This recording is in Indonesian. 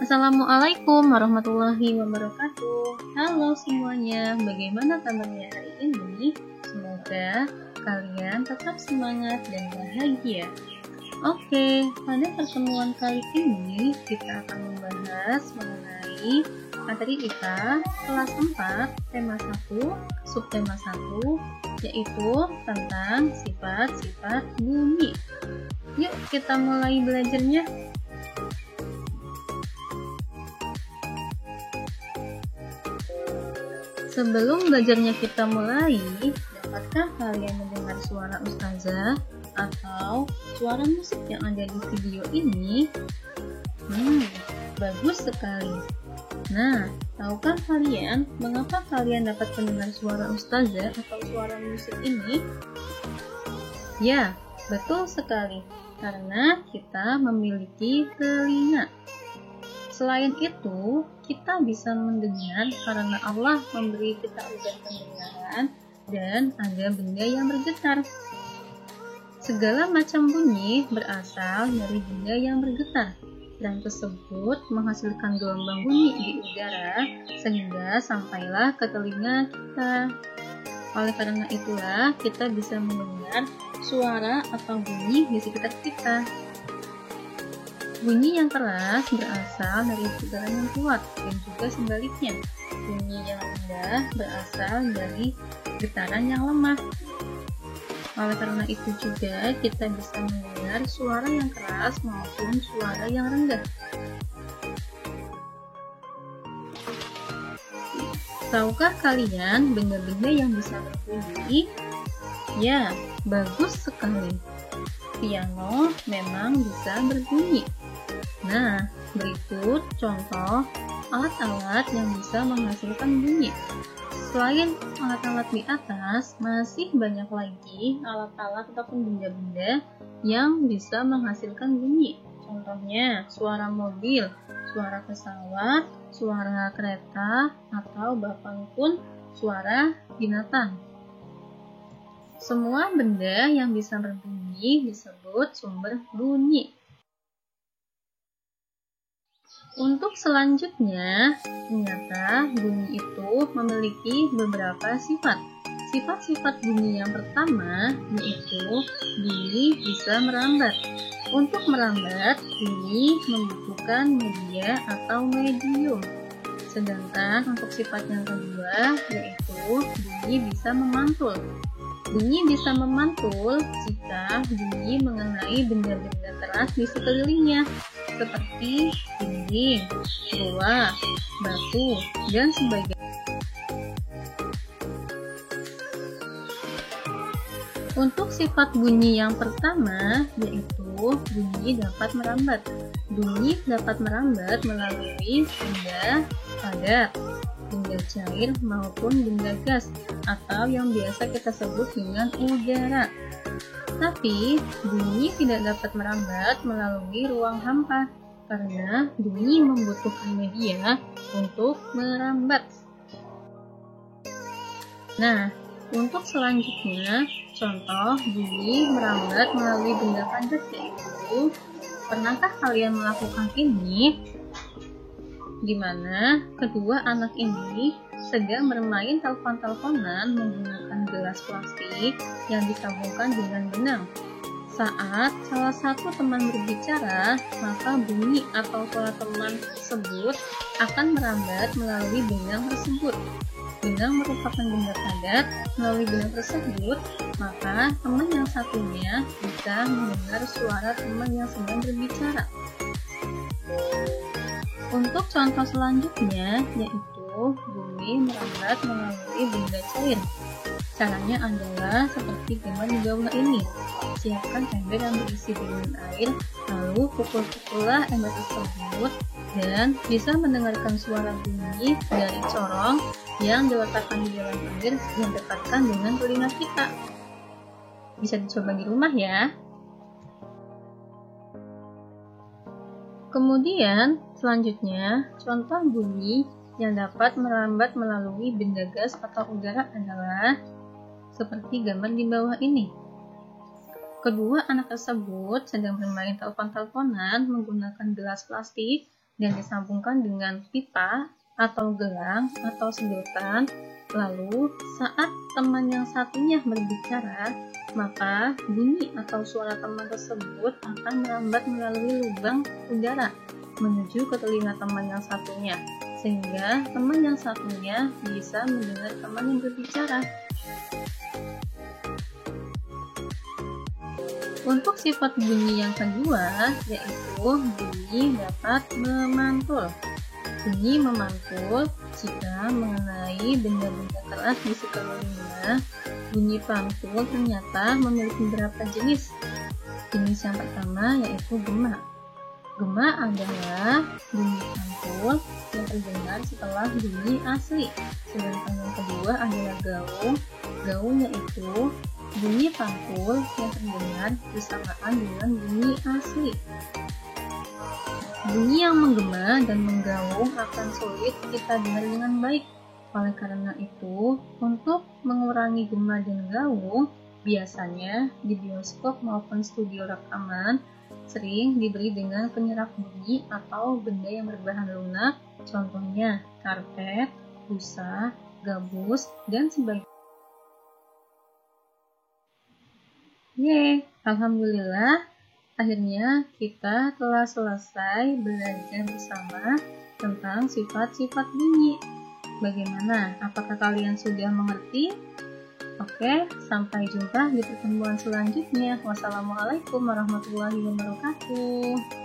Assalamualaikum warahmatullahi wabarakatuh. Halo semuanya, bagaimana kabarnya hari ini? Semoga kalian tetap semangat dan bahagia. Oke, pada pertemuan kali ini kita akan membahas mengenai materi kita kelas 4, tema 1, subtema 1, yaitu tentang sifat-sifat bunyi. Yuk kita mulai belajarnya. Sebelum belajarnya kita mulai, dapatkah kalian mendengar suara ustazah atau suara musik yang ada di video ini? Bagus sekali. Nah, tahukah kalian mengapa kalian dapat mendengar suara ustazah atau suara musik ini? Ya, betul sekali. Karena kita memiliki telinga. Selain itu, kita bisa mendengar karena Allah memberi kita organ pendengaran dan ada benda yang bergetar. Segala macam bunyi berasal dari benda yang bergetar dan tersebut menghasilkan gelombang bunyi di udara sehingga sampailah ke telinga kita. Oleh karena itulah kita bisa mendengar suara atau bunyi di sekitar kita. Bunyi yang keras berasal dari getaran yang kuat dan juga sebaliknya. Bunyi yang rendah berasal dari getaran yang lemah. Oleh karena itu juga kita bisa mendengar suara yang keras maupun suara yang rendah. Tahukah kalian benda-benda yang bisa berbunyi? Ya, bagus sekali. Piano memang bisa berbunyi. Nah, berikut contoh alat-alat yang bisa menghasilkan bunyi. Selain alat-alat di atas, masih banyak lagi alat-alat ataupun benda-benda yang bisa menghasilkan bunyi. Contohnya, suara mobil, suara pesawat, suara kereta, atau bahkan pun suara binatang. Semua benda yang bisa berbunyi disebut sumber bunyi. Untuk selanjutnya, ternyata bunyi itu memiliki beberapa sifat. Sifat-sifat bunyi yang pertama yaitu bunyi bisa merambat. Untuk merambat, bunyi membutuhkan media atau medium. Sedangkan untuk sifat yang kedua yaitu bunyi bisa memantul. Bunyi bisa memantul jika bunyi mengenai benda-benda keras di sekelilingnya, seperti dinding, goa, batu, dan sebagainya. Untuk sifat bunyi yang pertama, yaitu bunyi dapat merambat. Bunyi dapat merambat melalui benda padat, benda cair maupun benda gas, atau yang biasa kita sebut dengan udara. Tapi, bunyi tidak dapat merambat melalui ruang hampa, karena bunyi membutuhkan media untuk merambat. Nah, untuk selanjutnya, contoh bunyi merambat melalui benda padat yaitu, pernahkah kalian melakukan ini? Di mana kedua anak ini sedang bermain telepon-teleponan menggunakan gelas plastik yang disambungkan dengan benang. Saat salah satu teman berbicara, maka bunyi atau suara teman tersebut akan merambat melalui benang tersebut. Benang merupakan benda padat, melalui benang tersebut, maka teman yang satunya bisa mendengar suara teman yang sedang berbicara. Untuk contoh selanjutnya, yaitu bunyi merambat melalui benda cair. Caranya adalah seperti gambar di bawah ini. Siapkan ember yang berisi dengan air, lalu pukul-pukullah ember tersebut dan bisa mendengarkan suara bunyi dari corong yang diletakkan di dalam air yang dekatkan dengan telinga kita. Bisa dicoba di rumah ya. Kemudian, selanjutnya, contoh bunyi yang dapat merambat melalui benda gas atau udara adalah seperti gambar di bawah ini. Kedua anak tersebut sedang bermain telepon-teleponan menggunakan gelas plastik dan disambungkan dengan pipa atau gelang atau sedotan. Lalu saat teman yang satunya berbicara, maka bunyi atau suara teman tersebut akan merambat melalui lubang udara menuju ke telinga teman yang satunya, sehingga teman yang satunya bisa mendengar teman yang berbicara. Untuk sifat bunyi yang kedua, yaitu bunyi dapat memantul. Bunyi memantul jika mengenai benda-benda keras di sekelilingnya. Bunyi pantul ternyata memiliki beberapa jenis. Jenis yang pertama yaitu gema. Gema adalah bunyi pantul yang terdengar setelah bunyi asli. Sedangkan yang kedua adalah gaung. Gaung yaitu bunyi pantul yang terdengar bersamaan dengan bunyi asli. Bunyi yang menggema dan menggaung akan sulit kita dengar dengan baik. Oleh karena itu, untuk mengurangi gema dan gaung, biasanya di bioskop maupun studio rekaman sering diberi dengan penyerap bunyi atau benda yang berbahan lunak, contohnya karpet, busa, gabus, dan sebagainya. Alhamdulillah. Akhirnya kita telah selesai belajar bersama tentang sifat-sifat bunyi. Bagaimana? Apakah kalian sudah mengerti? Oke, sampai jumpa di pertemuan selanjutnya. Wassalamualaikum warahmatullahi wabarakatuh.